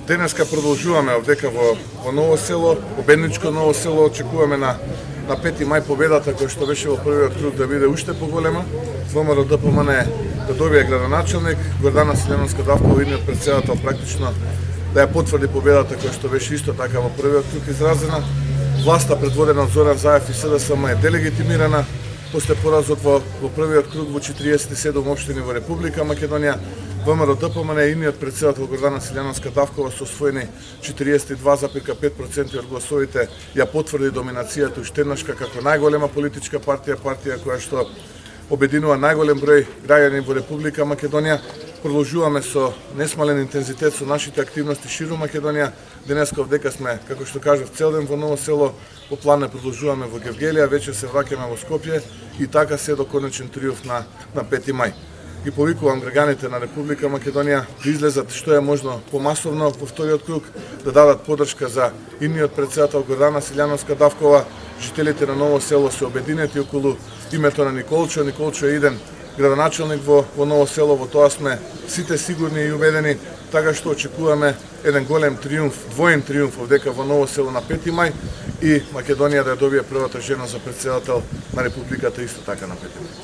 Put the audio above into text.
Денеска продолжуваме овдека во Ново село, во Бедничко Ново село, очекуваме на 5 мај победата која што беше во првиот круг да биде уште поголема. ВМРО ДПМН да добие градоначелник, Гордана Силјановска Давкова, идниот претседател, практично да ја потврди победата која што беше исто така во првиот круг изразена. Власта предводена од Зоран Заев и СДСМ е делегитимирана. После поразот во првиот круг во 47 општини во Република Македонија, ВМРО ДПМН и идниот претседател Гордана Силјановска Давкова со освоени 42,5% од гласовите ја потврди доминацијата уштеднашка како најголема политичка партија која што обединува најголем број граѓани во Република Македонија. Продолжуваме со несмален интензитет со нашите активности ширум Македонија. Денеска овдека сме, како што кажав, цел ден во Ново село, по план продолжуваме во Гевгелија, вечер се враќаме во Скопје и така се до конечен триумф на 5 мај. Ги повикувам граѓаните на Република Македонија да излезат што е можно помасовно во вториот круг, да дадат подршка за идниот претседател Гордана Силјановска Давкова. Жителите на Ново село се обединети околу името на Николчо. Николчо е иден градоначелник во Ново село, во тоа сме сите сигурни и убедени, така што очекуваме еден голем триумф, двоен триумф овдека во Ново село на 5 мај и Македонија да ја добие првата жена за претседател на Републиката исто така на 5 мај.